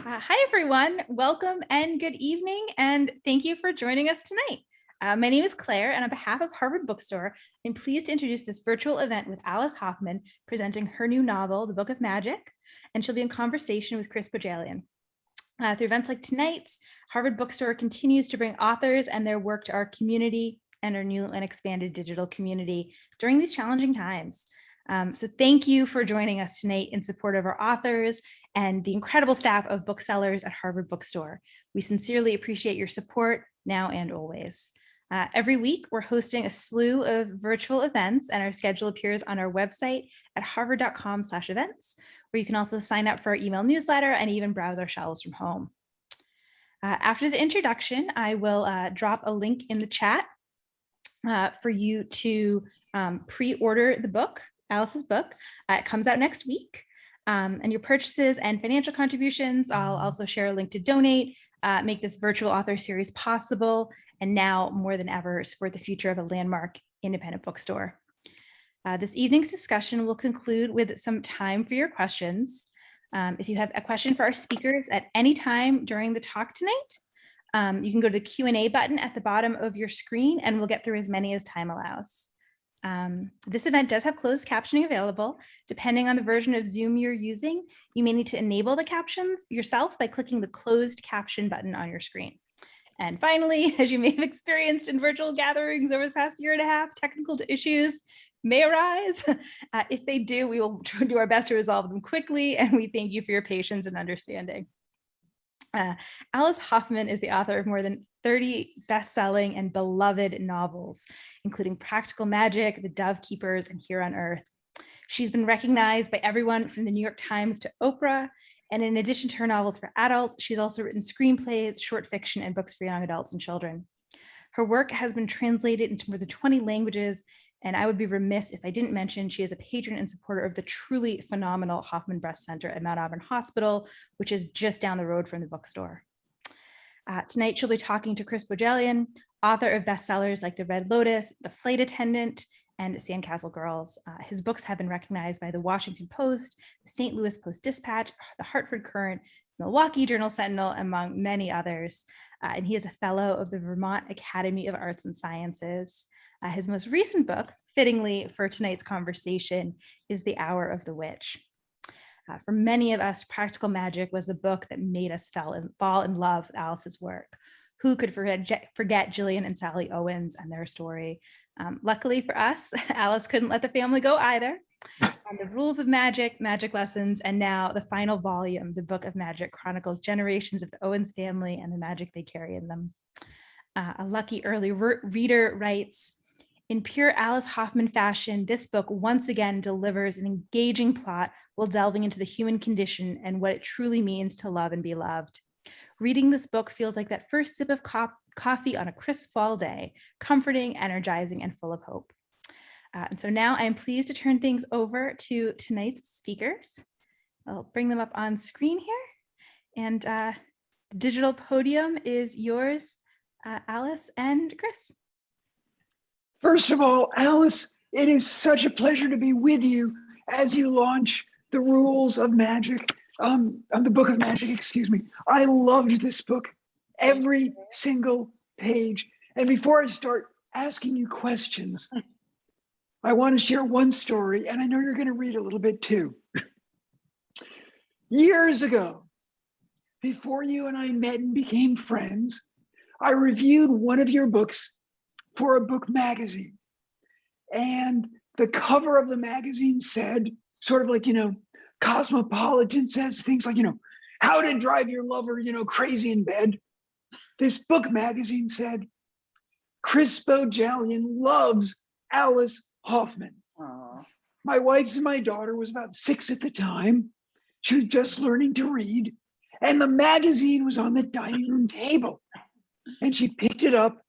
Hi, everyone. Welcome and good evening, and thank you for joining us tonight. My name is Claire, and on behalf of Harvard Bookstore, I'm pleased to introduce this virtual event with ALICE HOFFMAN presenting her new novel, The Book of Magic, and she'll be in conversation with Chris Bohjalian. Through events like tonight's, Harvard Bookstore continues to bring authors and their work to our community and our new and expanded digital community during these challenging times. So thank you for joining us tonight in support of our authors and the incredible staff of booksellers at Harvard Bookstore. We sincerely appreciate your support now and always. Every week, we're hosting a slew of virtual events, and our schedule appears on our website at harvard.com/events, where you can also sign up for our email newsletter and even browse our shelves from home. After the introduction, I will drop a link in the chat for you to pre-order the book, Alice's book. It comes out next week. And your purchases and financial contributions, I'll also share a link to donate, make this virtual author series possible, and now more than ever, support the future of a landmark independent bookstore. This evening's discussion will conclude with some time for your questions. If you have a question for our speakers at any time during the talk tonight, you can go to the Q&A button at the bottom of your screen, and we'll get through as many as time allows. This event does have closed captioning available. Depending on the version of Zoom you're using, you may need to enable the captions yourself by clicking the closed caption button on your screen. And finally, as you may have experienced in virtual gatherings over the past year and a half, technical issues may arise. If they do, we will do our best to resolve them quickly, and we thank you for your patience and understanding. Alice HOFFMAN is the author of more than 30 best-selling and beloved novels, including Practical Magic, The Dove Keepers, and Here on Earth. She's been recognized by everyone from the New York Times to Oprah, and in addition to her novels for adults, she's also written screenplays, short fiction, and books for young adults and children. Her work has been translated into more than 20 languages, and I would be remiss if I didn't mention she is a patron and supporter of the truly phenomenal Hoffman Breast Center at Mount Auburn Hospital, which is just down the road from the bookstore. Tonight, she'll be talking to Chris Bohjalian, author of bestsellers like The Red Lotus, The Flight Attendant, and Sandcastle Girls. His books have been recognized by the Washington Post, the St. Louis Post-Dispatch, the Hartford Courant, Milwaukee Journal-Sentinel, among many others. And he is a fellow of the Vermont Academy of Arts and Sciences. His most recent book, fittingly for tonight's conversation, is The Hour of the Witch. For many of us, Practical Magic was the book that made us fall in love with Alice's work. Who could forget Gillian and Sally Owens and their story? Luckily for us, Alice couldn't let the family go either. The Rules of Magic, Magic Lessons, and now the final volume, The Book of Magic, chronicles generations of the Owens family and the magic they carry in them. A lucky early reader writes, "In pure Alice HOFFMAN fashion, this book once again delivers an engaging plot while delving into the human condition and what it truly means to love and be loved. Reading this book feels like that first sip of coffee on a crisp fall day, comforting, energizing, and full of hope." And so now I'm pleased to turn things over to tonight's speakers. I'll bring them up on screen here. And the digital podium is yours, Alice and Chris. First of all, Alice, it is such a pleasure to be with you as you launch the Rules of Magic, the Book of Magic, excuse me. I loved this book, every single page. And before I start asking you questions, I want to share one story, and I know you're going to read a little bit too. Years ago, before you and I met and became friends, I reviewed one of your books for a book magazine. And the cover of the magazine said, sort of like, Cosmopolitan says things like, how to drive your lover, crazy in bed. This book magazine said, Chris Bohjalian loves Alice HOFFMAN. Aww. My wife's and my daughter was about 6 at the time. She was just learning to read. And the magazine was on the dining room table. And she picked it up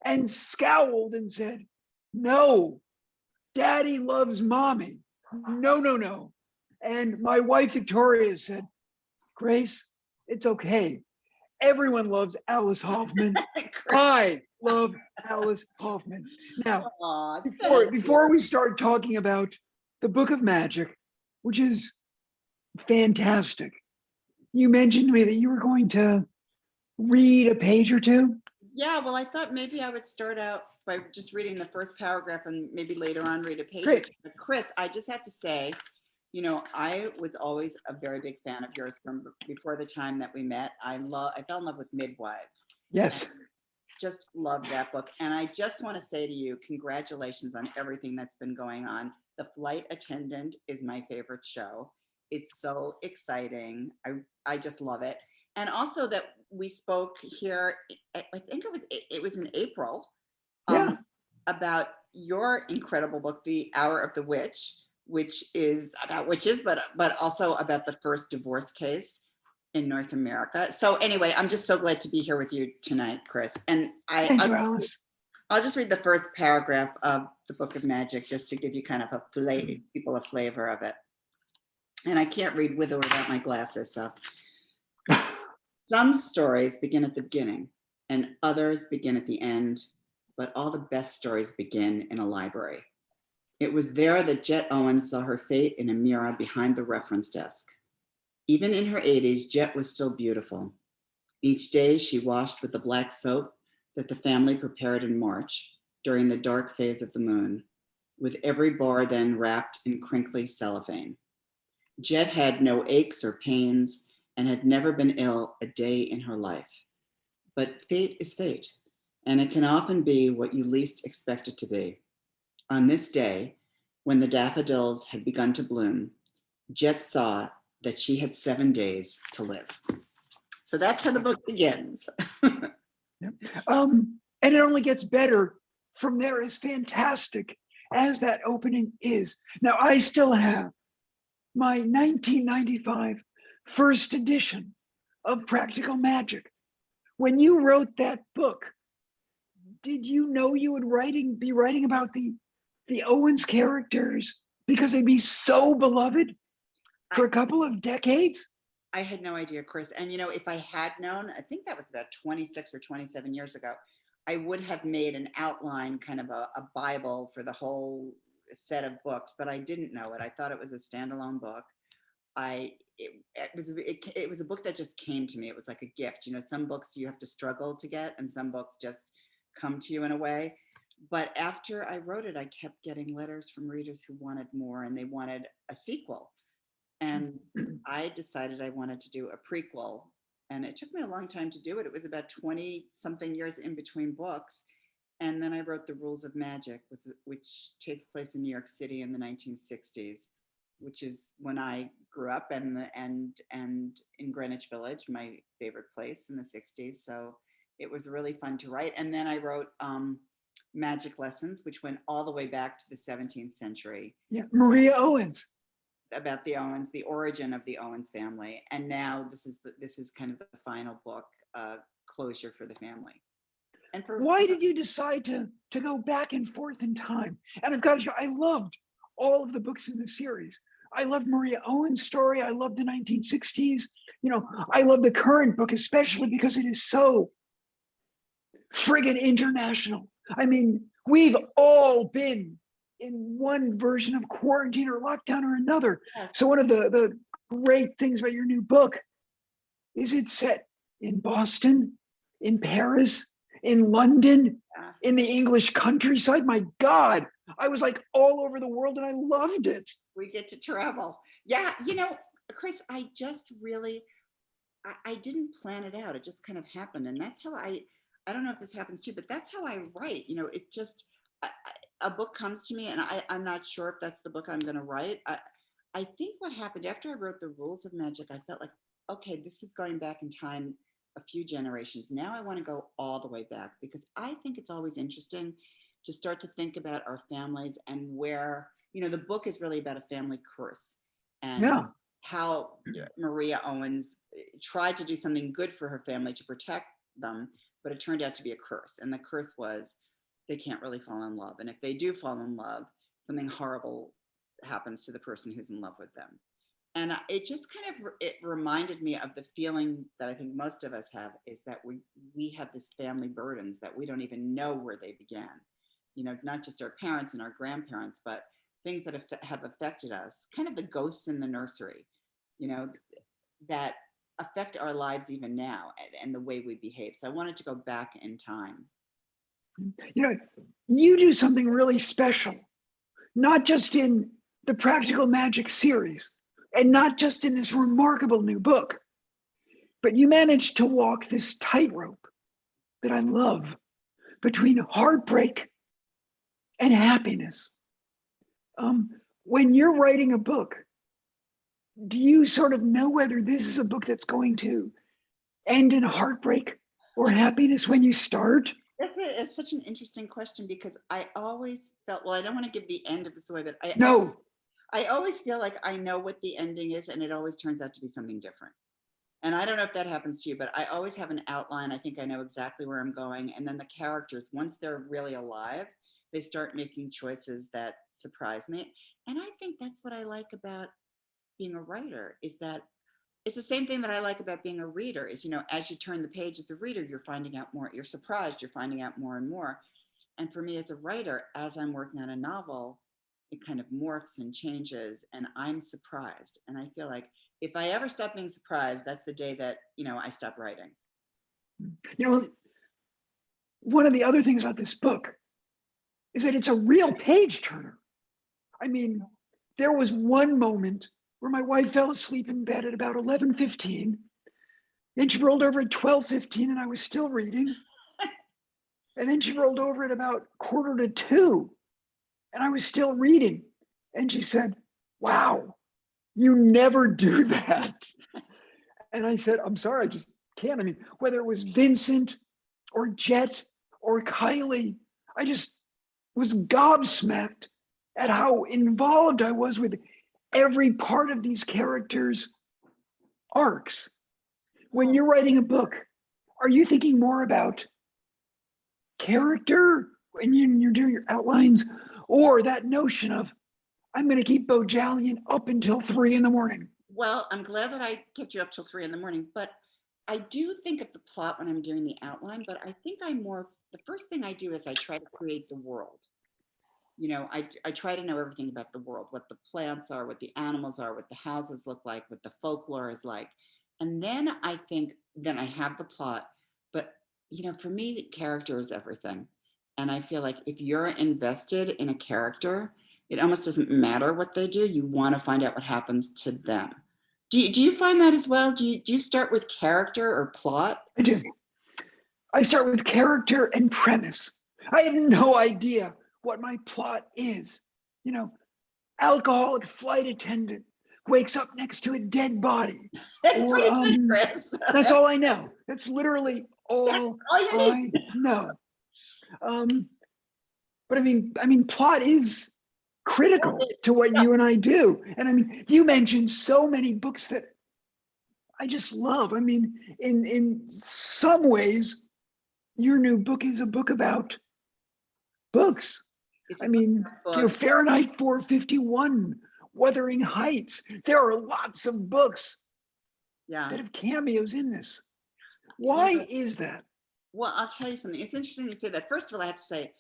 and scowled and said, "No, Daddy loves Mommy. No, no, no." And my wife, Victoria, said, "Grace, it's okay. Everyone loves Alice HOFFMAN. I love Alice HOFFMAN." Now, before we start talking about the Book of Magic, which is fantastic, you mentioned to me that you were going to read a page or two. Yeah, well, I thought maybe I would start out by just reading the first paragraph and maybe later on read a page. Great. But Chris, I just have to say, you know, I was always a very big fan of yours from before the time that we met. I fell in love with Midwives. Yes. Just love that book. And I just want to say to you, congratulations on everything that's been going on. The Flight Attendant is my favorite show. It's so exciting. I just love it. And also that we spoke here, I think it was in April, Yeah. about your incredible book, The Hour of the Witch, which is about witches, but also about the first divorce case in North America. So anyway, I'm just so glad to be here with you tonight, Chris. And Thank you, Alice. I'll just read the first paragraph of the Book of Magic just to give you kind of people a flavor of it. And I can't read with or without my glasses, so. Some stories begin at the beginning and others begin at the end, but all the best stories begin in a library. It was there that Jet Owens saw her fate in a mirror behind the reference desk. Even in her 80s, Jet was still beautiful. Each day she washed with the black soap that the family prepared in March during the dark phase of the moon, with every bar then wrapped in crinkly cellophane. Jet had no aches or pains and had never been ill a day in her life. But fate is fate, and it can often be what you least expect it to be. On this day, when the daffodils had begun to bloom, Jet saw that she had 7 days to live. So that's how the book begins. And it only gets better from there, as fantastic as that opening is. Now, I still have my 1995 first edition of Practical Magic. When you wrote that book, did you know you would be writing about the Owens characters because they'd be so beloved for a couple of decades? I had no idea, Chris. And you know, if I had known, I think that was about 26 or 27 years ago, I would have made an outline, kind of a Bible for the whole set of books, but I didn't know it. I thought it was a standalone book. It was a book that just came to me. It was like a gift. You know, some books you have to struggle to get, and some books just come to you in a way. But after I wrote it, I kept getting letters from readers who wanted more, and they wanted a sequel. And I decided I wanted to do a prequel, and it took me a long time to do it. It was about 20 something years in between books. And then I wrote The Rules of Magic, which takes place in New York City in the 1960s, which is when I grew up, and in Greenwich Village, my favorite place in the 60s. So it was really fun to write. And then I wrote Magic Lessons, which went all the way back to the 17th century. Yeah, Maria Owens. About the Owens, the origin of the Owens family. And now this is kind of the final book, closure for the family. And why did you decide to go back and forth in time? And I've got to show, I loved all of the books in the series. I loved Maria Owens' story. I loved the 1960s. You know, I love the current book, especially because it is so friggin' international. I mean, we've all been in one version of quarantine or lockdown or another. Yes. So one of the great things about your new book is it's set in Boston, in Paris, in London, in the English countryside. My God, I was like all over the world and I loved it. We get to travel. Yeah, you know, Chris, I just really, I didn't plan it out. It just kind of happened. And that's how I don't know if this happens too, but that's how I write. You know, it just, a book comes to me and I'm not sure if that's the book I'm going to write. I think what happened after I wrote The Rules of Magic, I felt like, okay, this was going back in time a few generations. Now I want to go all the way back, because I think it's always interesting to start to think about our families and where, you know, the book is really about a family curse and how Maria Owens tried to do something good for her family to protect them, but it turned out to be a curse. And the curse was they can't really fall in love. And if they do fall in love, something horrible happens to the person who's in love with them. And it just kind of, it reminded me of the feeling that I think most of us have, is that we have this family burdens that we don't even know where they began. You know, not just our parents and our grandparents, but things that have affected us, kind of the ghosts in the nursery, you know, that affect our lives even now and the way we behave. So I wanted to go back in time. You know, you do something really special, not just in the Practical Magic series and not just in this remarkable new book, but you managed to walk this tightrope that I love between heartbreak and happiness. When you're writing a book, do you sort of know whether this is a book that's going to end in heartbreak or happiness when you start? That's it. It's such an interesting question because I always felt, well, I don't want to give the end of this away, but No. I always feel like I know what the ending is, and it always turns out to be something different. And I don't know if that happens to you, but I always have an outline. I think I know exactly where I'm going. And then the characters, once they're really alive, they start making choices that surprise me. And I think that's what I like about being a writer, is that it's the same thing that I like about being a reader is, you know, as you turn the page as a reader, you're finding out more, you're surprised, you're finding out more and more. And for me as a writer, as I'm working on a novel, it kind of morphs and changes and I'm surprised. And I feel like if I ever stop being surprised, that's the day that, you know, I stop writing. You know, one of the other things about this book is that it's a real page turner. I mean, there was one moment where my wife fell asleep in bed at about 11:15. Then she rolled over at 12:15 and I was still reading. And then she rolled over at about 1:45 and I was still reading. And she said, "Wow, you never do that." And I said, "I'm sorry, I just can't." I mean, whether it was Vincent or Jet or Kylie, I just was gobsmacked at how involved I was with every part of these characters' arcs. When you're writing a book, are you thinking more about character when you're doing your outlines, or that notion of, I'm going to keep Bohjalian up until 3 a.m? Well, I'm glad that I kept you up till 3 a.m, but I do think of the plot when I'm doing the outline, but I think the first thing I do is I try to create the world. You know, I try to know everything about the world, what the plants are, what the animals are, what the houses look like, what the folklore is like. And then then I have the plot. But, you know, for me, the character is everything. And I feel like if you're invested in a character, it almost doesn't matter what they do. You want to find out what happens to them. Do you find that as well? Do you start with character or plot? I do. I start with character and premise. I have no idea what my plot is. You know, alcoholic flight attendant wakes up next to a dead body. That's Or pretty good, Chris. that's all I know. That's literally all you I need. know. But I mean, plot is critical to what you and I do. And I mean, you mentioned so many books that I just love. I mean, in some ways, your new book is a book about books. It's I mean, you know, book. Fahrenheit 451, Wuthering Heights. There are lots of books Yeah. that have cameos in this. Why is that? Well, I'll tell you something. It's interesting you say that. First of all, I have to say,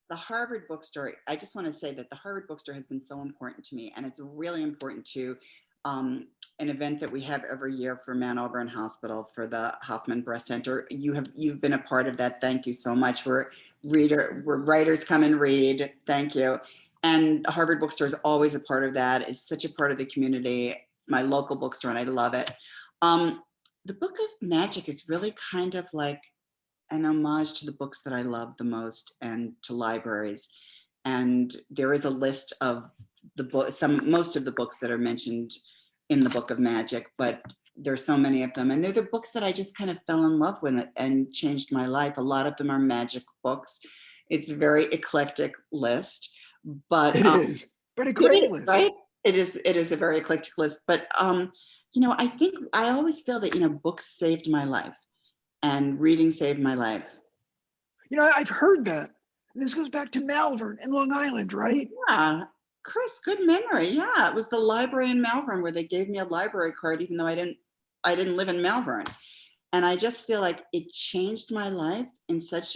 the Harvard bookstore, I just want to say that the Harvard bookstore has been so important to me. And it's really important to an event that we have every year for Mount Auburn Hospital for the Hoffman Breast Center. You've been a part of that. Thank you so much. We're writers come and read. Thank you. And the Harvard bookstore is always a part of that. It's such a part of the community. It's my local bookstore and I love it. The Book of Magic is really kind of like an homage to the books that I love the most and to libraries. And there is a list of most of the books that are mentioned in the Book of Magic, but there's so many of them. And they're the books that I just kind of fell in love with and changed my life. A lot of them are magic books. It's a very eclectic list, but It is, but a great list. Right? It is a very eclectic list, but you know, I think I always feel that, you know, books saved my life and reading saved my life. You know, I've heard that. This goes back to Malvern in Long Island, right? Yeah, Chris, good memory. Yeah, it was the library in Malvern where they gave me a library card, even though I didn't live in Malvern. And I just feel like it changed my life in such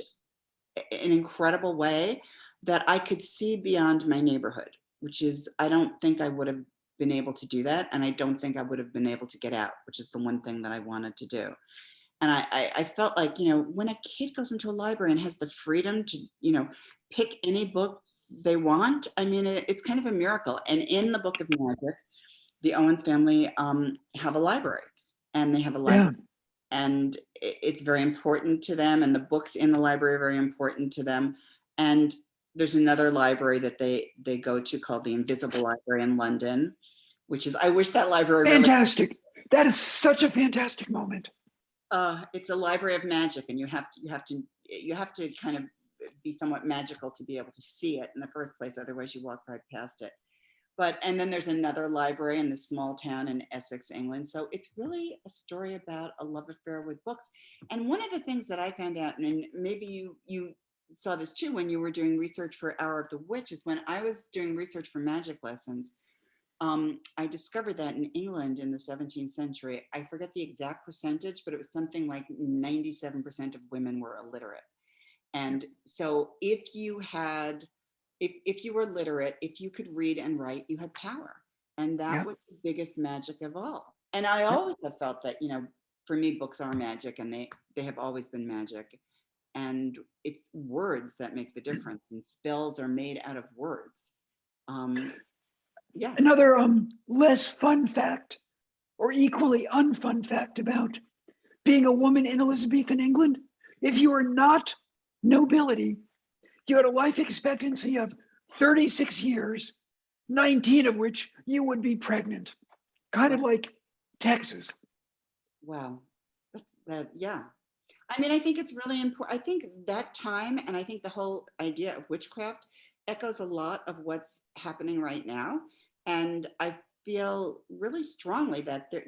an incredible way that I could see beyond my neighborhood, which is, I don't think I would have been able to do that. And I don't think I would have been able to get out, which is the one thing that I wanted to do. And I felt like, when a kid goes into a library and has the freedom to, pick any book they want, I mean, it's kind of a miracle. And in the Book of Magic, the Owens family have a library, and they have a library, and it's very important to them. And the books in the library are very important to them. And there's another library that they go to called the Invisible Library in London, which is, I wish that library Fantastic. That is such a fantastic moment. It's a library of magic, and you have to kind of be somewhat magical to be able to see it in the first place. Otherwise, you walk right past it. And then there's another library in this small town in Essex, England. So it's really a story about a love affair with books. And one of the things that I found out, and maybe you saw this too when you were doing research for Hour of the Witch, is when I was doing research for magic lessons, I discovered that in England in the 17th century, I forget the exact percentage, but it was something like 97% of women were illiterate. And so if you were literate, if you could read and write, you had power. And that was the biggest magic of all. And I always have felt that, for me, books are magic, and they have always been magic. And it's words that make the difference, and spells are made out of words. Another less fun fact, or equally unfun fact about being a woman in Elizabethan England: if you were not nobility, you had a life expectancy of 36 years, 19 of which you would be pregnant, kind of like Texas. Wow. Yeah. I mean, I think it's really important. I think that time, and I think the whole idea of witchcraft echoes a lot of what's happening right now. And I feel really strongly that there,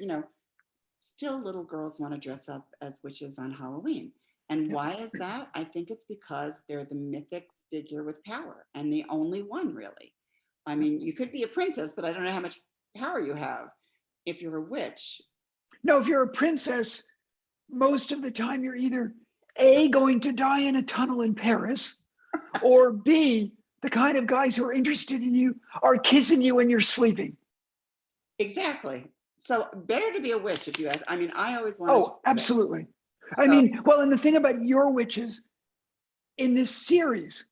still little girls want to dress up as witches on Halloween. And why is that? I think it's because they're the mythic figure with power, and the only one, really. I mean, you could be a princess, but I don't know how much power you have if you're a witch. No, if you're a princess, most of the time you're either A, going to die in a tunnel in Paris, or B, the kind of guys who are interested in you are kissing you when you're sleeping. Exactly. So better to be a witch, if you ask. I mean, I always wanted to. Absolutely. I mean, well, and the thing about your witches in this series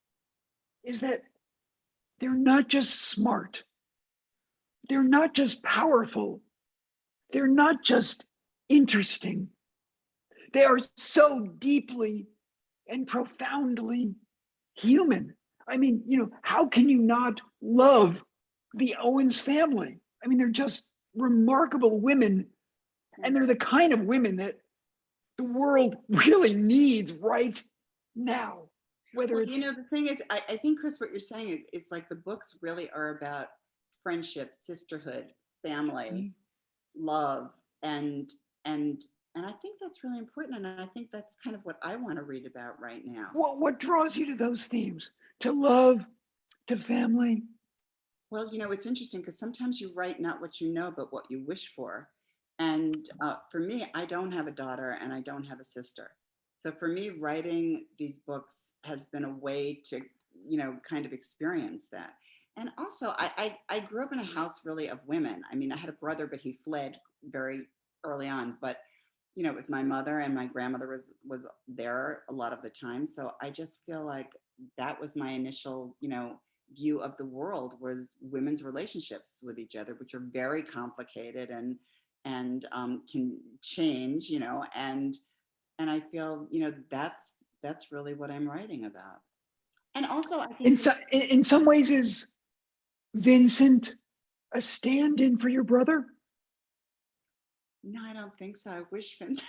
is that they're not just smart. They're not just powerful. They're not just interesting. They are so deeply and profoundly human. I mean, how can you not love the Owens family? I mean, they're just remarkable women, and they're the kind of women that the world really needs right now. Whether it's, the thing is, I think, Chris, what you're saying is, it's like the books really are about friendship, sisterhood, family, love, and I think that's really important. And I think that's kind of what I want to read about right now. what draws you to those themes? To love, to family? Well, it's interesting because sometimes you write not what you know, but what you wish for. And for me, I don't have a daughter and I don't have a sister. So for me, writing these books has been a way to, kind of experience that. And also, I grew up in a house really of women. I mean, I had a brother, but he fled very early on. But, it was my mother, and my grandmother was there a lot of the time. So I just feel like that was my initial, view of the world, was women's relationships with each other, which are very complicated and can change, and I feel, that's really what I'm writing about. And also, I think in some ways, is Vincent a stand-in for your brother? No, I don't think so. I wish Vincent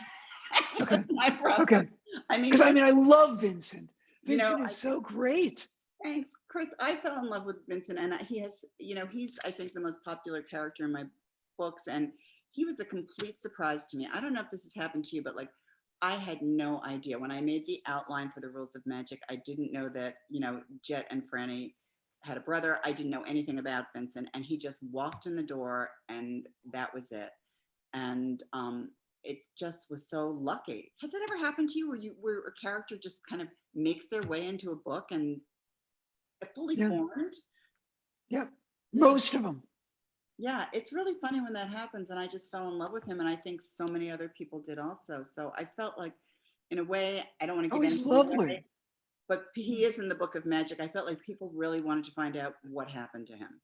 was my brother. Okay. I mean, because I love Vincent. Vincent is so great. Thanks, Chris. I fell in love with Vincent, and he has, he's, I think, the most popular character in my books, and he was a complete surprise to me. I don't know if this has happened to you, but like, I had no idea when I made the outline for the Rules of Magic. I didn't know that, Jet and Franny had a brother. I didn't know anything about Vincent, and he just walked in the door, and that was it. And it just was so lucky. Has that ever happened to you, where a character just kind of makes their way into a book and fully formed? Yeah, most of them. Yeah, it's really funny when that happens. And I just fell in love with him. And I think so many other people did also. So I felt like, in a way, I don't want to Oh, give he's anything away, lovely. but he is in the Book of Magic. I felt like people really wanted to find out what happened to him.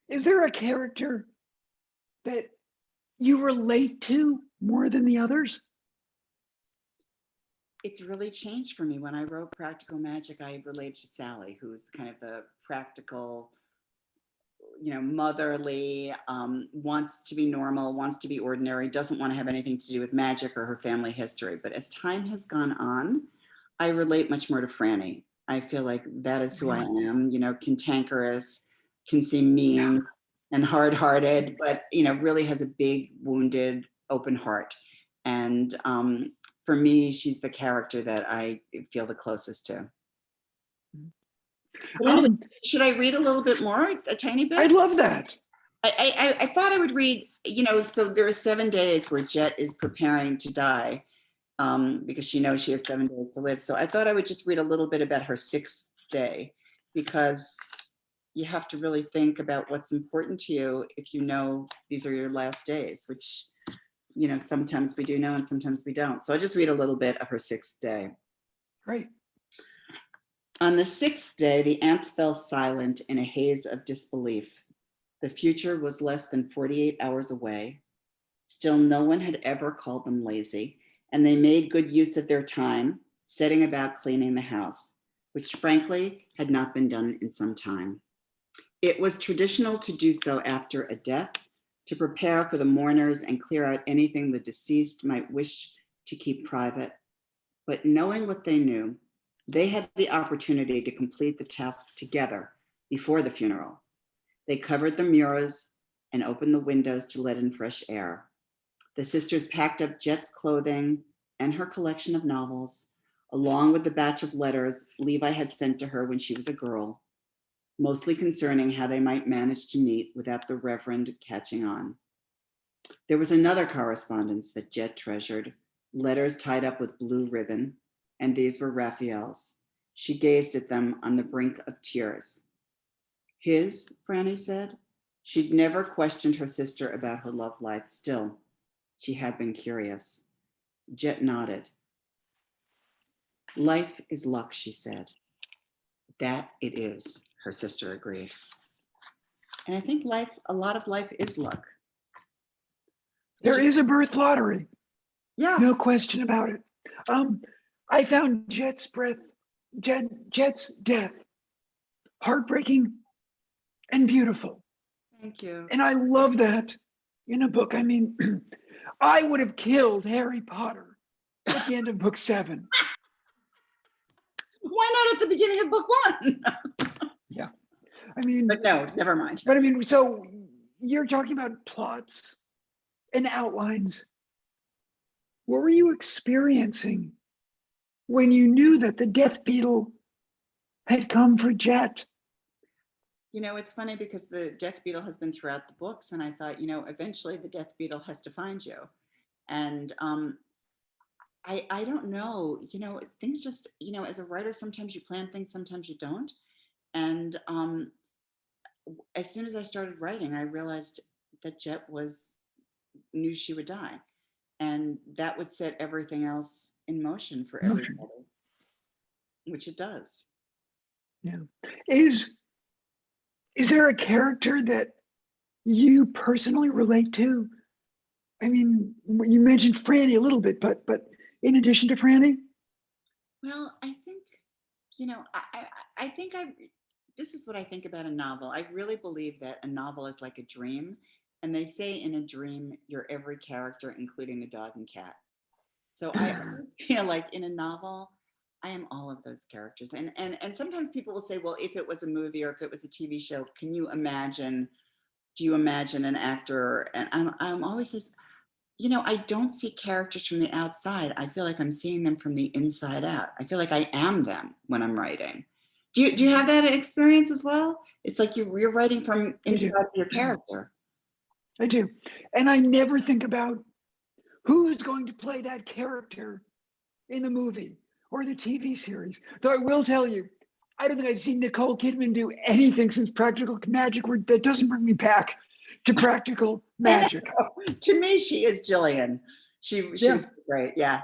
Is there a character that you relate to more than the others? It's really changed for me. When I wrote Practical Magic, I related to Sally, who's kind of the practical, motherly, wants to be normal, wants to be ordinary, doesn't want to have anything to do with magic or her family history. But as time has gone on, I relate much more to Franny. I feel like that is who I am, cantankerous, can seem mean and hard-hearted, but, really has a big, wounded, open heart. And for me, she's the character that I feel the closest to. But anyway, should I read a little bit more, a tiny bit? I'd love that. I thought I would read, so there are 7 days where Jet is preparing to die because she knows she has 7 days to live. So I thought I would just read a little bit about her 6th day, because you have to really think about what's important to you if you know these are your last days, which, sometimes we do know and sometimes we don't. So I'll just read a little bit of her 6th day. Great. On the 6th day, the ants fell silent in a haze of disbelief. The future was less than 48 hours away. Still, no one had ever called them lazy, and they made good use of their time, setting about cleaning the house, which frankly had not been done in some time. It was traditional to do so after a death, to prepare for the mourners and clear out anything the deceased might wish to keep private. But knowing what they knew, they had the opportunity to complete the task together before the funeral. They covered the mirrors and opened the windows to let in fresh air. The sisters packed up Jet's clothing and her collection of novels, along with the batch of letters Levi had sent to her when she was a girl, mostly concerning how they might manage to meet without the Reverend catching on. There was another correspondence that Jet treasured, letters tied up with blue ribbon, and these were Raphael's. She gazed at them on the brink of tears. His, Franny said. She'd never questioned her sister about her love life. Still, she had been curious. Jet nodded. Life is luck, she said. That it is, her sister agreed. And I think a lot of life is luck. There is a birth lottery. Yeah. No question about it. I found Jet's death heartbreaking and beautiful. Thank you. And I love that in a book. I mean, I would have killed Harry Potter at the end of book 7. Why not at the beginning of book 1? Yeah. I mean, but no, never mind. But I mean, so you're talking about plots and outlines. What were you experiencing when you knew that the Death Beetle had come for Jet? It's funny because the Death Beetle has been throughout the books, and I thought, eventually the Death Beetle has to find you. And I don't know, things just, as a writer, sometimes you plan things, sometimes you don't. And as soon as I started writing, I realized that Jet knew she would die. And that would set everything else in motion for everybody, which it does. Yeah. Is there a character that you personally relate to? I mean, you mentioned Franny a little bit, but in addition to Franny? Well, I think, I think this is what I think about a novel. I really believe that a novel is like a dream. And they say in a dream, you're every character, including the dog and cat. So I feel like in a novel, I am all of those characters. And sometimes people will say, well, if it was a movie or if it was a TV show, do you imagine an actor? And I'm always says, I don't see characters from the outside. I feel like I'm seeing them from the inside out. I feel like I am them when I'm writing. Do you have that experience as well? It's like you're writing from inside your character. I do. And I never think about who's going to play that character in the movie or the TV series. Though I will tell you, I don't think I've seen Nicole Kidman do anything since Practical Magic that doesn't bring me back to practical magic. To me, she is Jillian. She was great. Yeah,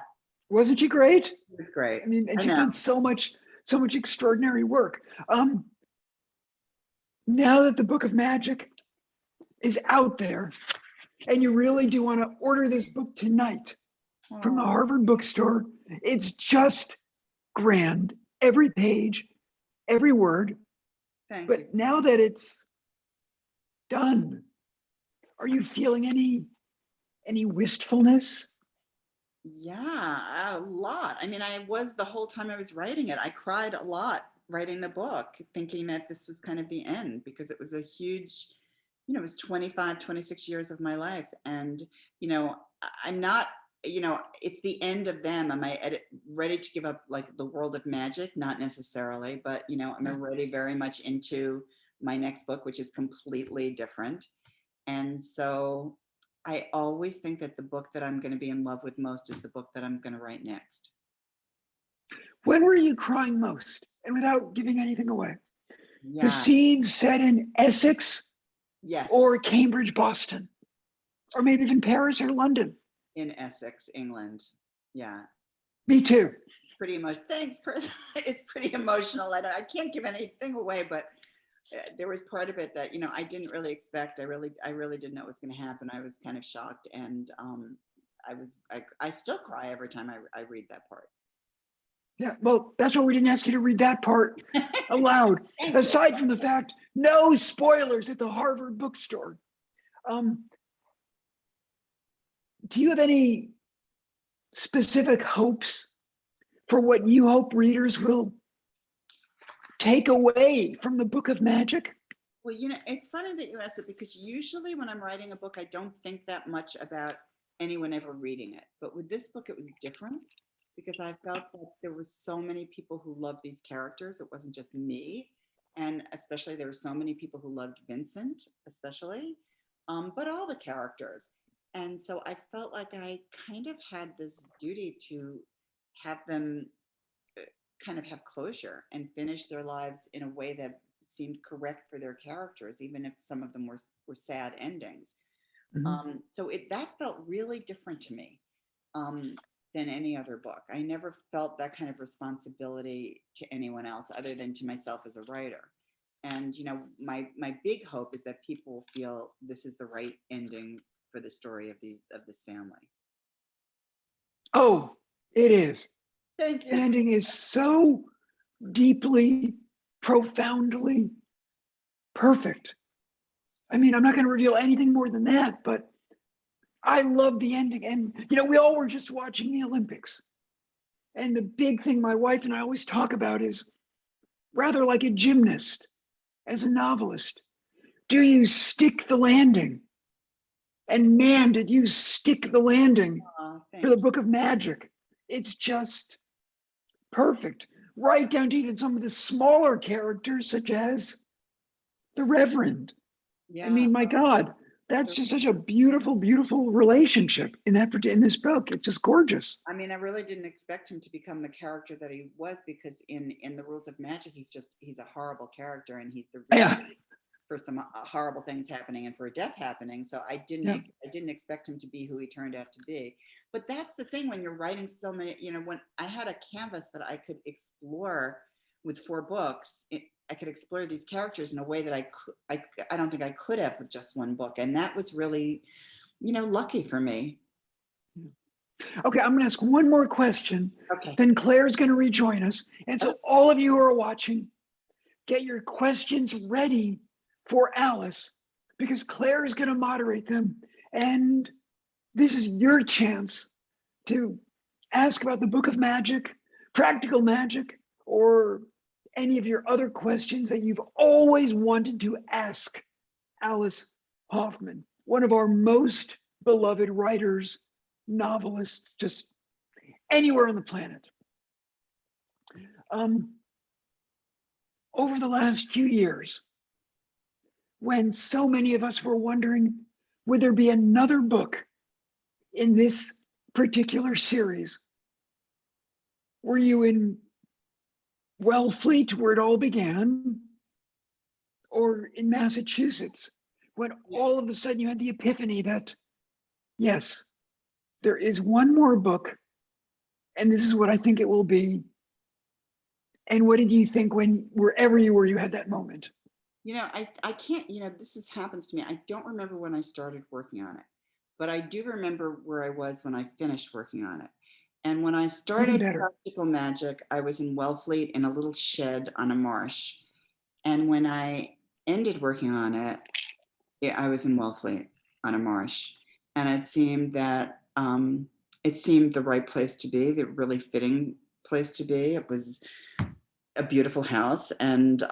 Wasn't she great? she was great. I mean, and I she's know. done so much extraordinary work. Now that the Book of Magic is out there, and you really do want to order this book tonight from the Aw, Harvard bookstore, it's just grand. Every page, every word. thank you. But now that it's done, are you feeling any wistfulness? Yeah, a lot. I mean, I was the whole time I was writing it. I cried a lot writing the book, thinking that this was kind of the end because it was a huge, it was 25, 26 years of my life. And, I'm not, it's the end of them. Am I ready to give up like the world of magic? Not necessarily, but, I'm already very much into my next book, which is completely different. And so I always think that the book that I'm going to be in love with most is the book that I'm going to write next. When were you crying most? And without giving anything away, the Yeah. scene set in Essex Yes. or Cambridge, Boston, or maybe even Paris or London. In Essex, England. Yeah. Me too. It's pretty much. Thanks, Chris. It's pretty emotional. I can't give anything away, but there was part of it that I didn't really expect. I really didn't know it was going to happen. I was kind of shocked, and I still cry every time I read that part. Yeah, well, that's why we didn't ask you to read that part aloud. Aside from the fact, no spoilers at the Harvard bookstore. Do you have any specific hopes for what you hope readers will take away from the Book of Magic? Well, it's funny that you asked it because usually when I'm writing a book, I don't think that much about anyone ever reading it. But with this book, it was different because I felt that there were so many people who loved these characters. It wasn't just me. And especially there were so many people who loved Vincent, especially, but all the characters. And so I felt like I kind of had this duty to have them kind of have closure and finish their lives in a way that seemed correct for their characters, even if some of them were sad endings. Mhm. So that felt really different to me than any other book. I never felt that kind of responsibility to anyone else other than to myself as a writer. And my big hope is that people feel this is the right ending for the story of this family. Oh, it is. Thank The you. ending is so deeply, profoundly perfect. I mean, I'm not going to reveal anything more than that, but I love the ending. And, we all were just watching the Olympics. And the big thing my wife and I always talk about is rather like a gymnast, as a novelist, do you stick the landing? And man, did you stick the landing for the Book of Magic. It's just perfect, right down to even some of the smaller characters, such as the Reverend. Yeah. I mean, my God, that's just such a beautiful, beautiful relationship in this book. It's just gorgeous. I mean, I really didn't expect him to become the character that he was because in the Rules of Magic, he's a horrible character and he's the reason for some horrible things happening and for a death happening. So I didn't expect him to be who he turned out to be. But that's the thing when you're writing so many, when I had a canvas that I could explore with 4 books, I could explore these characters in a way that I don't think I could have with just 1 book. And that was really, lucky for me. Okay, I'm going to ask one more question. Okay. Then Claire's going to rejoin us. And so all of you who are watching, get your questions ready for Alice because Claire is going to moderate them. And this is your chance to ask about the Book of Magic, practical magic, or any of your other questions that you've always wanted to ask Alice Hoffman, one of our most beloved writers, novelists, just anywhere on the planet. Over the last few years, when so many of us were wondering, would there be another book in this particular series? Were you in Wellfleet, where it all began, or in Massachusetts, when all of a sudden you had the epiphany that, yes, there is one more book, and this is what I think it will be. And what did you think when wherever you were, you had that moment? I can't, this happens to me. I don't remember when I started working on it, but I do remember where I was when I finished working on it. And when I Even started better. Practical Magic, I was in Wellfleet in a little shed on a marsh. And when I ended working on it, I was in Wellfleet on a marsh. And it seemed that it seemed the right place to be, the really fitting place to be. It was a beautiful house. And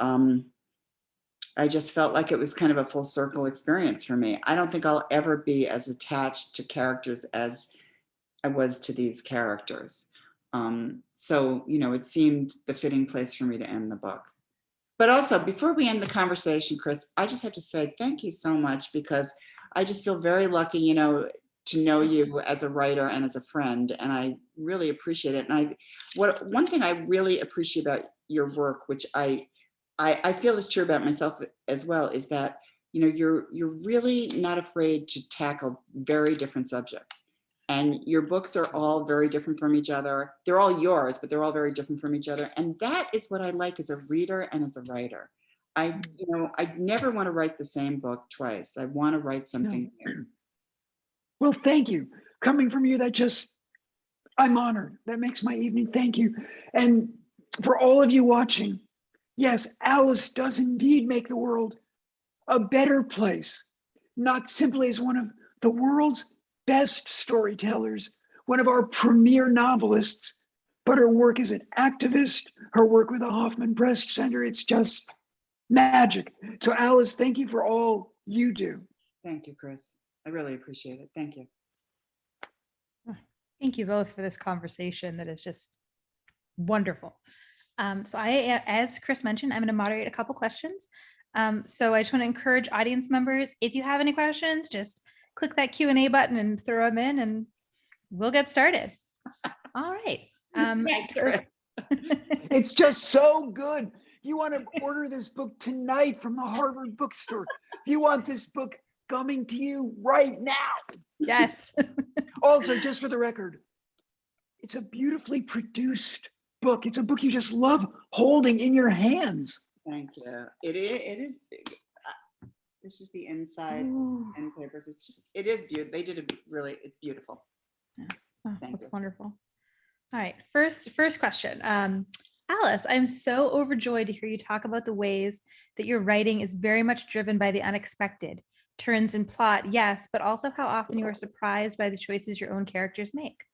I just felt like it was kind of a full circle experience for me. I don't think I'll ever be as attached to characters as I was to these characters. So, it seemed the fitting place for me to end the book. But also, before we end the conversation, Chris, I just have to say thank you so much, because I just feel very lucky, to know you as a writer and as a friend, and I really appreciate it. And one thing I really appreciate about your work, which I feel is true about myself as well, is that you're really not afraid to tackle very different subjects. And your books are all very different from each other. They're all yours, but they're all very different from each other. And that is what I like as a reader and as a writer. I never want to write the same book twice. I want to write something new. Well, thank you. Coming from you, I'm honored. That makes my evening. Thank you. And for all of you watching, yes, Alice does indeed make the world a better place, not simply as one of the world's best storytellers, one of our premier novelists, but her work as an activist, her work with the Hoffman Press Center, it's just magic. So Alice, thank you for all you do. Thank you, Chris. I really appreciate it. Thank you. Thank you both for this conversation that is just wonderful. So as Chris mentioned, I'm going to moderate a couple questions. So I just want to encourage audience members, if you have any questions, just click that Q&A button and throw them in and we'll get started. All right. Thanks, Chris. It's just so good. You want to order this book tonight from the Harvard bookstore. You want this book coming to you right now. Yes. Also, just for the record, it's a beautifully produced book. It's a book you just love holding in your hands. Thank you. It is big. This is the inside end papers. It is beautiful. They did it's beautiful. Yeah. Oh, that's wonderful. All right. First question. Alice, I'm so overjoyed to hear you talk about the ways that your writing is very much driven by the unexpected. Turns in plot, yes, but also how often you are surprised by the choices your own characters make.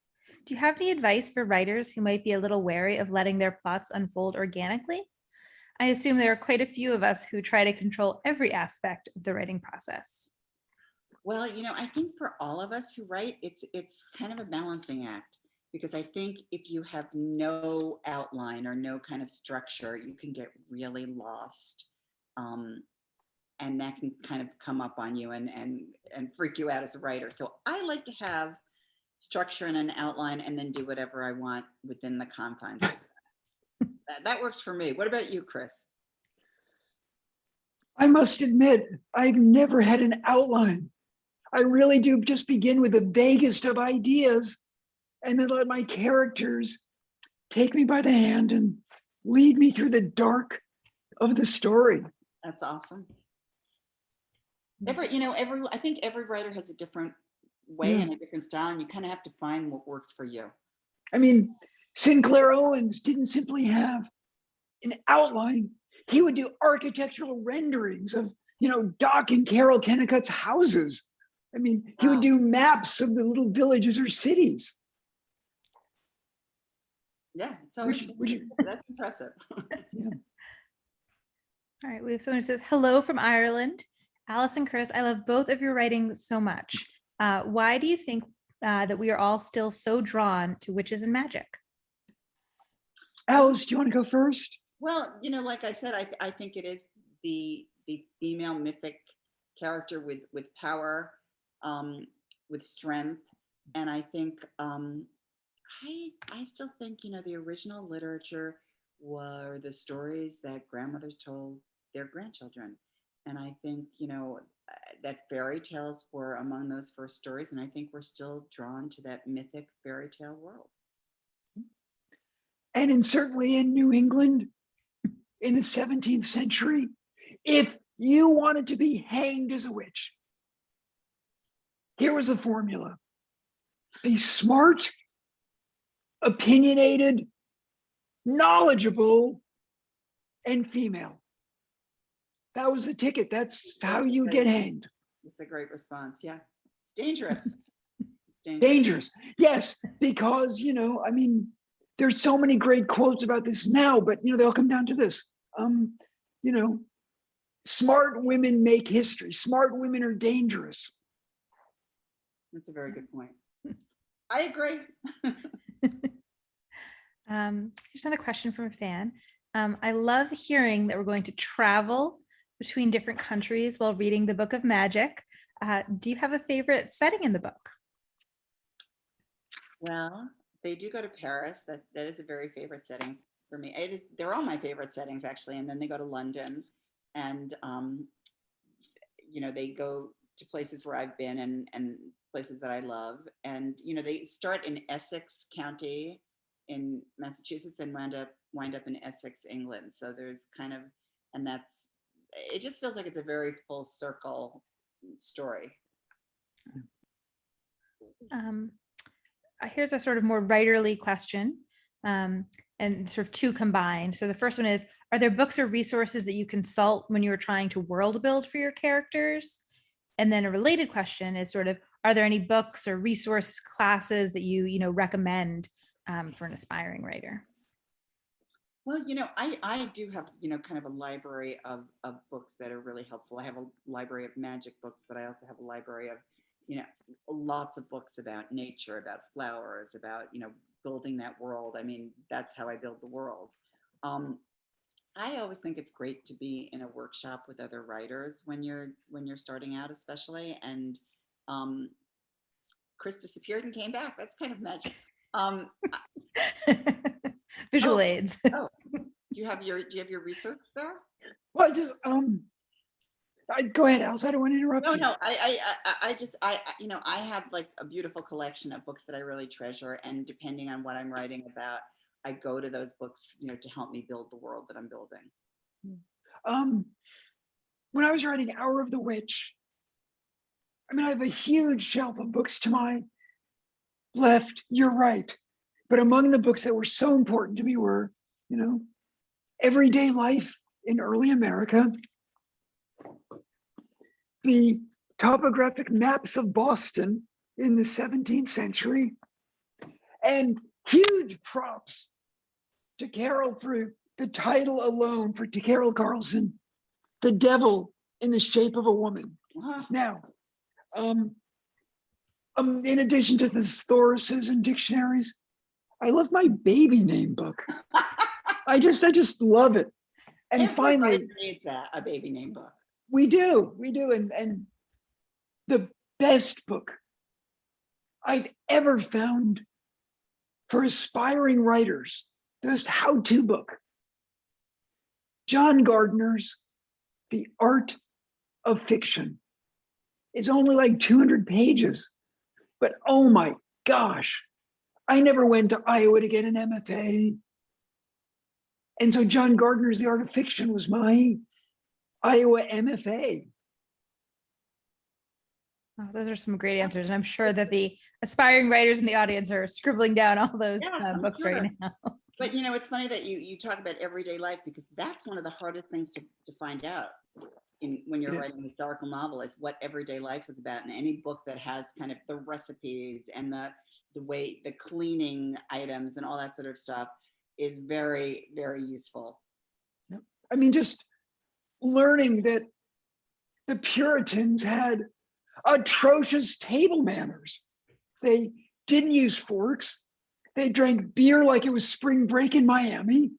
Do you have any advice for writers who might be a little wary of letting their plots unfold organically? I assume there are quite a few of us who try to control every aspect of the writing process. Well, I think for all of us who write, it's kind of a balancing act, because I think if you have no outline or no kind of structure, you can get really lost. And that can kind of come up on you and freak you out as a writer. So I like to have structure and an outline and then do whatever I want within the confines of that. That works for me. What about you, Chris? I must admit, I've never had an outline. I really do just begin with the vaguest of ideas and then let my characters take me by the hand and lead me through the dark of the story. That's awesome. I think every writer has a different way and a different style, and you kind of have to find what works for you. I mean, Sinclair Owens didn't simply have an outline. He would do architectural renderings of, Doc and Carol Kennicott's houses. I mean, he would do maps of the little villages or cities. Yeah, so that's impressive. Yeah. All right, we have someone who says, hello from Ireland. Alice and Chris, I love both of your writing so much. Why do you think that we are all still so drawn to witches and magic? Alice, do you want to go first? Well, like I said, I think it is the female mythic character with power, with strength. And I think, I still think, the original literature were the stories that grandmothers told their grandchildren. And I think, that fairy tales were among those first stories. And I think we're still drawn to that mythic fairy tale world. And certainly in New England in the 17th century, if you wanted to be hanged as a witch, here was the formula. Be smart, opinionated, knowledgeable, and female. That was the ticket. That's how you get hanged. It's a great response. Yeah. It's dangerous. It's Dangerous. Yes, because, there's so many great quotes about this now, but, they'll come down to this. Smart women make history. Smart women are dangerous. That's a very good point. I agree. Here's another question from a fan. I love hearing that we're going to travel between different countries while reading the Book of Magic. Do you have a favorite setting in the book? Well, they do go to Paris. That is a very favorite setting for me. They're all my favorite settings, actually. And then they go to London, and they go to places where I've been and places that I love. And they start in Essex County in Massachusetts and wind up in Essex, England. So there's it just feels like it's a very full circle story. Here's a sort of more writerly question, and sort of two combined. So the first one is, are there books or resources that you consult when you're trying to world build for your characters? And then a related question is sort of, are there any books or resources, classes that you recommend for an aspiring writer? Well, I do have, kind of a library of books that are really helpful. I have a library of magic books, but I also have a library of, lots of books about nature, about flowers, about, building that world. I mean, that's how I build the world. I always think it's great to be in a workshop with other writers when you're starting out, especially. And Chris disappeared and came back. That's kind of magic. Visual aids. Oh, do you have your research there? Well, go ahead, Alice. I don't want to interrupt you. No. I have like a beautiful collection of books that I really treasure, and depending on what I'm writing about, I go to those books, to help me build the world that I'm building. When I was writing Hour of the Witch, I have a huge shelf of books to my left. You're right. But among the books that were so important to me were, Everyday Life in Early America, the topographic maps of Boston in the 17th century, and huge props to Carol for the title alone, to Carol Carlson, The Devil in the Shape of a Woman. Wow. Now, in addition to the thesauruses and dictionaries, I love my baby name book. I just love it. And Every finally, writer needs a baby name book. we do. And the best book I've ever found for aspiring writers, the best how-to book, John Gardner's The Art of Fiction. It's only like 200 pages, but oh my gosh, I never went to Iowa to get an MFA. And so John Gardner's The Art of Fiction was my Iowa MFA. Oh, those are some great answers. And I'm sure that the aspiring writers in the audience are scribbling down all those books right now. But it's funny that you talk about everyday life, because that's one of the hardest things to find out when you're writing a historical novel, is what everyday life was about. And any book that has kind of the recipes and the way, the cleaning items and all that sort of stuff is very, very useful. Just learning that the Puritans had atrocious table manners. They didn't use forks. They drank beer like it was spring break in Miami.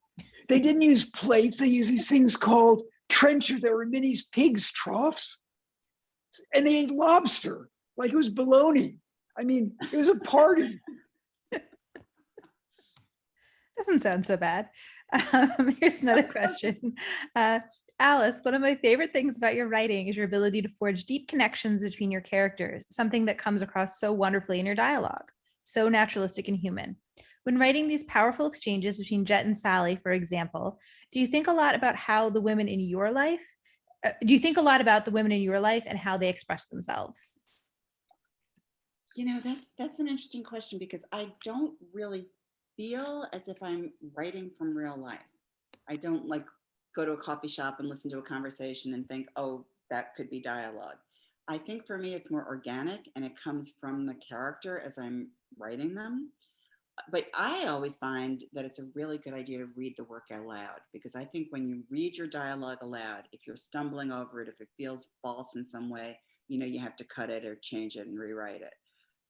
They didn't use plates. They used these things called trenchers that were Minnie's pigs troughs. And they ate lobster like it was bologna. It was a party. Doesn't sound so bad. Here's another question. Alice, one of my favorite things about your writing is your ability to forge deep connections between your characters, something that comes across so wonderfully in your dialogue, so naturalistic and human. When writing these powerful exchanges between Jet and Sally, for example, do you think a lot about how the women in your life, do you think a lot about the women in your life and how they express themselves? You know, that's an interesting question because I don't really feel as if I'm writing from real life. I don't like go to a coffee shop and listen to a conversation and think, oh, that could be dialogue. I think for me, it's more organic and it comes from the character as I'm writing them. But I always find that it's a really good idea to read the work out loud because I think when you read your dialogue aloud, if you're stumbling over it, if it feels false in some way, you know, you have to cut it or change it and rewrite it.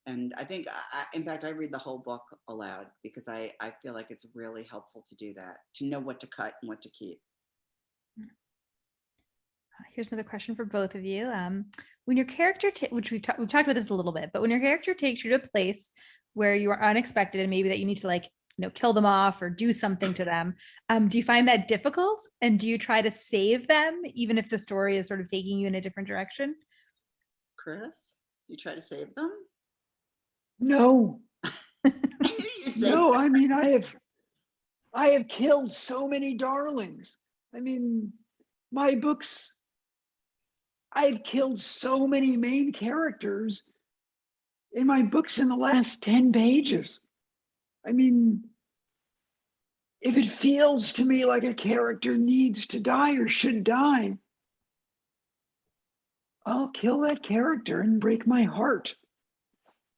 And I think, in fact, I read the whole book aloud because I feel like it's really helpful to do that, to know what to cut and what to keep. Here's another question for both of you. When your character, which we've talked about this a little bit, but when your character takes you to a place where you are unexpected and maybe that you need to like, kill them off or do something to them, do you find that difficult? And do you try to save them, even if the story is sort of taking you in a different direction? Chris, you try to save them? No, I knew you'd say no, I mean, I have killed so many darlings. I mean, my books, I've killed so many main characters in my books in the last 10 pages. I mean, if it feels to me like a character needs to die or should die, I'll kill that character and break my heart.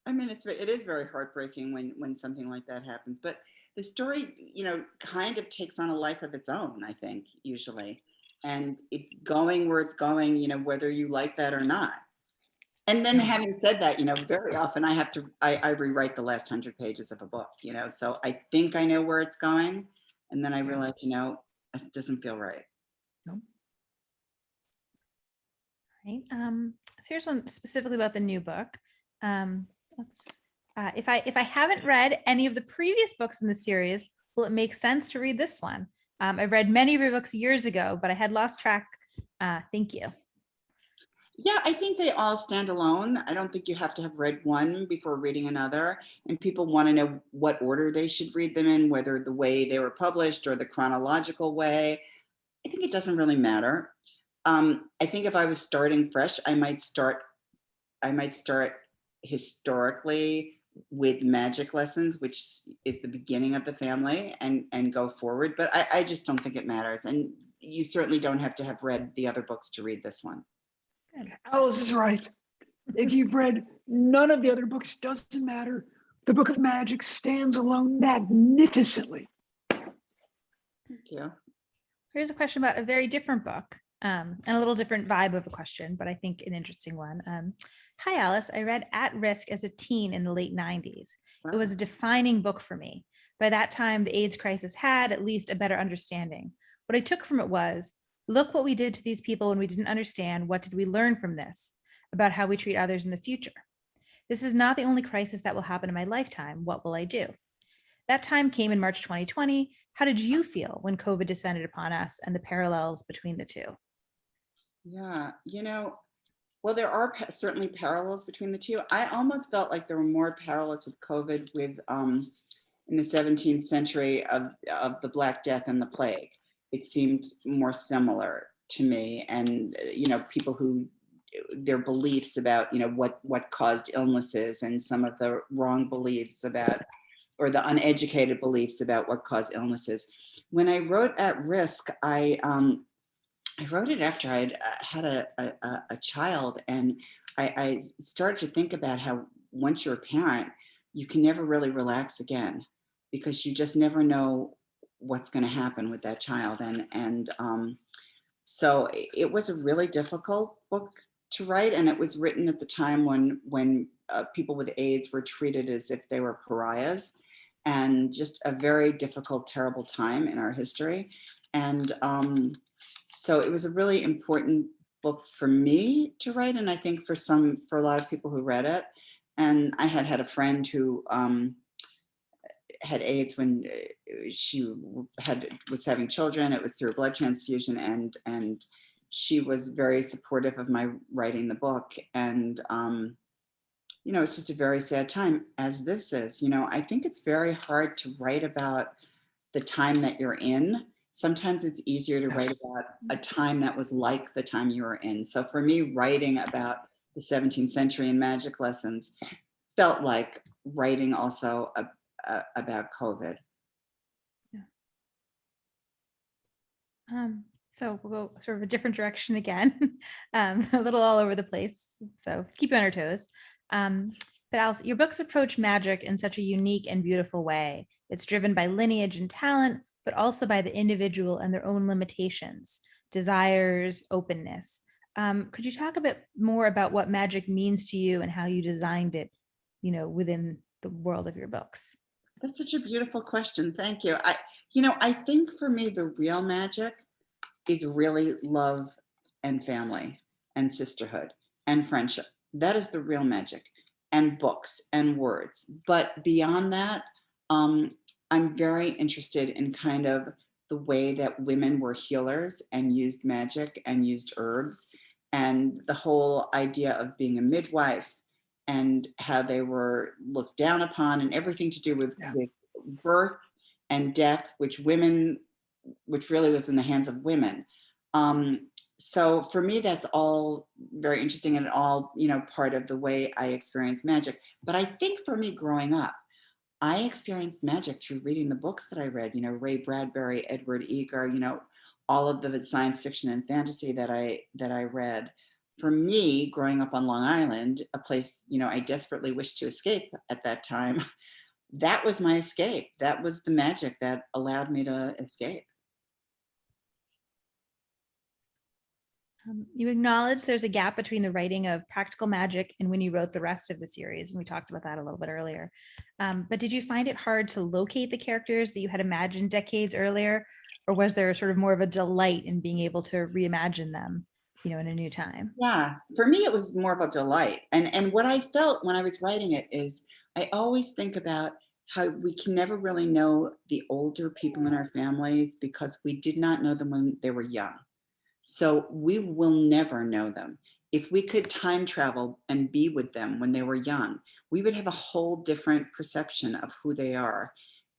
I mean, it is very heartbreaking when something like that happens. But the story, you know, kind of takes on a life of its own, I think, usually. And it's going where it's going, you know, whether you like that or not. And then having said that, you know, very often I rewrite the last 100 pages of a book, you know, so I think I know where it's going. And then I realize, you know, it doesn't feel right. Right. So here's one specifically about the new book. If I haven't read any of the previous books in the series, will it make sense to read this one? I read many of your books years ago, but I had lost track. Thank you. Yeah, I think they all stand alone. I don't think you have to have read one before reading another. And people want to know what order they should read them in, whether the way they were published or the chronological way. I think it doesn't really matter. I think if I was starting fresh, I might start historically with magic lessons, which is the beginning of the family, and go forward. But I just don't think it matters. And you certainly don't have to have read the other books to read this one. Good. Alice is right. If you've read none of the other books, doesn't matter. The Book of Magic stands alone magnificently. Thank you. Here's a question about a very different book, and a little different vibe of a question, but I think an interesting one. Hi, Alice. I read At Risk as a teen in the late 90s. Wow. It was a defining book for me. By that time, the AIDS crisis had at least a better understanding. What I took from it was, look what we did to these people when we didn't understand. What did we learn from this about how we treat others in the future? This is not the only crisis that will happen in my lifetime. What will I do? That time came in March 2020. How did you feel when COVID descended upon us and the parallels between the two? Yeah, you know, well, there are certainly parallels between the two. I almost felt like there were more parallels with COVID with in the 17th century of the Black Death and the plague. It seemed more similar to me, and you know, people who their beliefs about, you know, what caused illnesses and some of the wrong beliefs about, or the uneducated beliefs about what caused illnesses. When I wrote At Risk, I wrote it after I'd had a child, and I started to think about how once you're a parent, you can never really relax again because you just never know what's going to happen with that child. And so it was a really difficult book to write, and it was written at the time when people with AIDS were treated as if they were pariahs, and just a very difficult, terrible time in our history. And so it was a really important book for me to write, and I think for a lot of people who read it. And I had a friend who had AIDS when she was having children. It was through a blood transfusion, and she was very supportive of my writing the book. And it's just a very sad time, as this is. I think it's very hard to write about the time that you're in. Sometimes it's easier to write about a time that was like the time you were in. So for me, writing about the 17th century and magic lessons felt like writing also about COVID. So we'll go sort of a different direction again, a little all over the place. So keep you on our toes. But Alice, your books approach magic in such a unique and beautiful way. It's driven by lineage and talent, but also by the individual and their own limitations, desires, openness. Could you talk a bit more about what magic means to you and how you designed it, within the world of your books? That's such a beautiful question. Thank you. I think for me, the real magic is really love and family and sisterhood and friendship. That is the real magic, and books and words. But beyond that, I'm very interested in kind of the way that women were healers and used magic and used herbs, and the whole idea of being a midwife and how they were looked down upon, and everything to do with birth and death, which really was in the hands of women. So for me, that's all very interesting, and all, part of the way I experience magic. But I think for me growing up, I experienced magic through reading the books that I read, Ray Bradbury, Edward Eger, all of the science fiction and fantasy that I read. For me, growing up on Long Island, a place, I desperately wished to escape at that time, that was my escape. That was the magic that allowed me to escape. You acknowledge there's a gap between the writing of practical magic and when you wrote the rest of the series, and we talked about that a little bit earlier. But did you find it hard to locate the characters that you had imagined decades earlier, or was there sort of more of a delight in being able to reimagine them, in a new time? Yeah, for me, it was more of a delight. And what I felt when I was writing it is I always think about how we can never really know the older people in our families because we did not know them when they were young. So we will never know them. If we could time travel and be with them when they were young, we would have a whole different perception of who they are.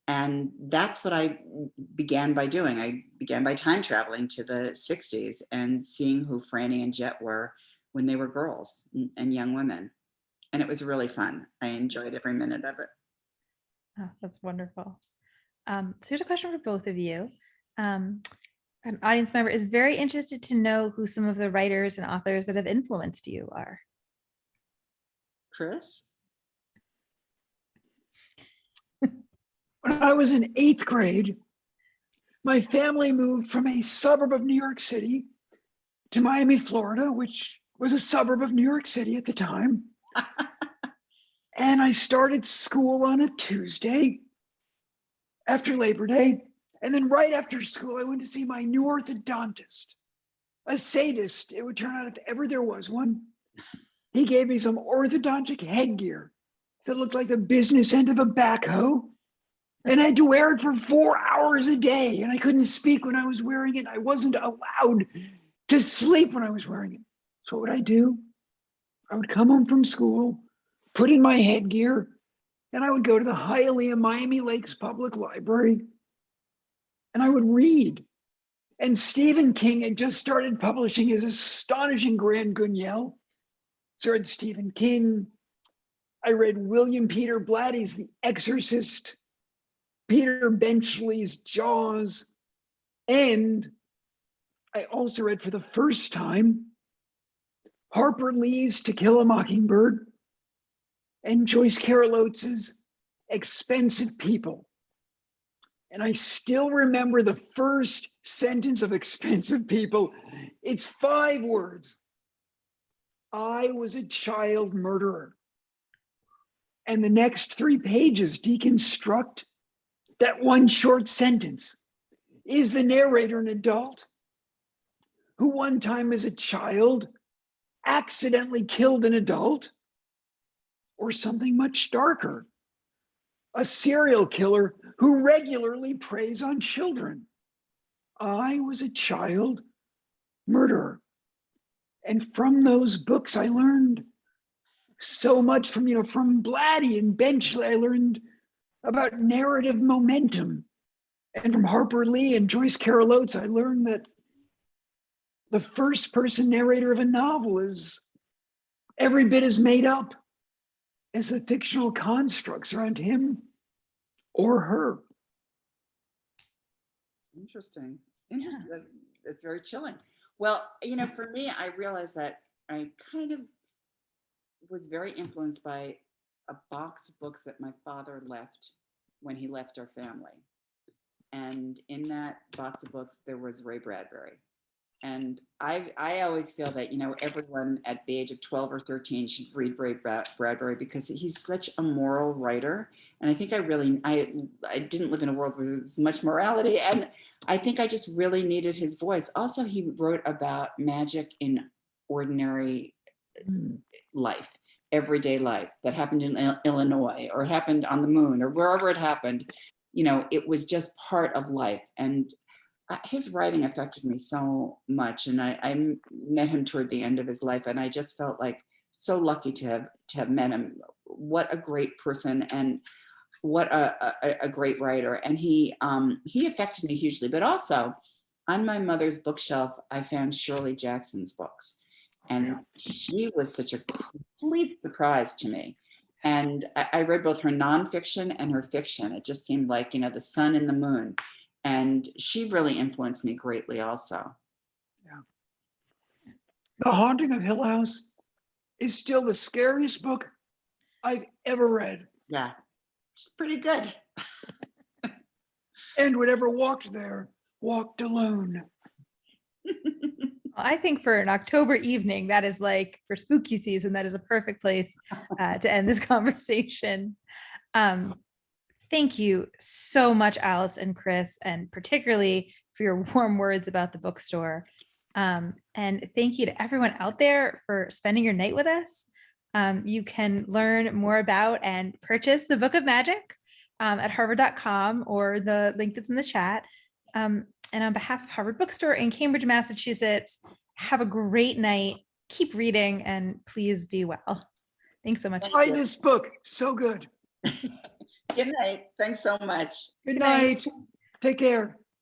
And that's what I began by doing. I began by time traveling to the 60s and seeing who Franny and Jet were when they were girls and young women. And it was really fun. I enjoyed every minute of it. Oh, that's wonderful. So here's a question for both of you. An audience member is very interested to know who some of the writers and authors that have influenced you are. Chris? When I was in 8th grade, my family moved from a suburb of New York City to Miami, Florida, which was a suburb of New York City at the time. And I started school on a Tuesday after Labor Day. And then right after school, I went to see my new orthodontist, a sadist, it would turn out, if ever there was one. He gave me some orthodontic headgear that looked like the business end of a backhoe. And I had to wear it for 4 hours a day. And I couldn't speak when I was wearing it. I wasn't allowed to sleep when I was wearing it. So what would I do? I would come home from school, put in my headgear, and I would go to the Hialeah Miami Lakes Public Library, and I would read. And Stephen King had just started publishing his astonishing Grand Guignol. So I read Stephen King. I read William Peter Blatty's The Exorcist, Peter Benchley's Jaws, and I also read for the first time Harper Lee's To Kill a Mockingbird and Joyce Carol Oates's Expensive People. And I still remember the first sentence of Expensive People. It's 5 words. I was a child murderer. And the next 3 pages deconstruct that one short sentence. Is the narrator an adult who one time as a child accidentally killed an adult, or something much darker? a serial killer who regularly preys on children. I was a child murderer. And from those books, I learned so much from Blatty and Benchley. I learned about narrative momentum. And from Harper Lee and Joyce Carol Oates, I learned that the first person narrator of a novel is every bit as made up as the fictional constructs around him or her. Interesting. Interesting. It's very chilling. Well, for me, I realized that I kind of was very influenced by a box of books that my father left when he left our family. And in that box of books, there was Ray Bradbury. And I always feel that, everyone at the age of 12 or 13 should read Ray Bradbury because he's such a moral writer. And I think I didn't live in a world where there was much morality. And I think I just really needed his voice. Also, he wrote about magic in ordinary life, everyday life that happened in Illinois or happened on the moon or wherever it happened. It was just part of life. And his writing affected me so much. And I met him toward the end of his life. And I just felt like so lucky to have met him. What a great person and what a great writer. And he affected me hugely. But also on my mother's bookshelf, I found Shirley Jackson's books. And she was such a complete surprise to me. And I read both her nonfiction and her fiction. It just seemed like, the sun and the moon. And she really influenced me greatly also. Yeah. The Haunting of Hill House is still the scariest book I've ever read. Yeah, she's pretty good. And whatever walked there, walked alone. I think for an October evening, that is like for spooky season, that is a perfect place to end this conversation. Thank you so much, Alice and Chris, and particularly for your warm words about the bookstore. And thank you to everyone out there for spending your night with us. You can learn more about and purchase the Book of Magic at harvard.com or the link that's in the chat. And on behalf of Harvard Bookstore in Cambridge, Massachusetts, have a great night. Keep reading and please be well. Thanks so much. Buy this book. So good. Good night. Thanks so much. Good night. Take care.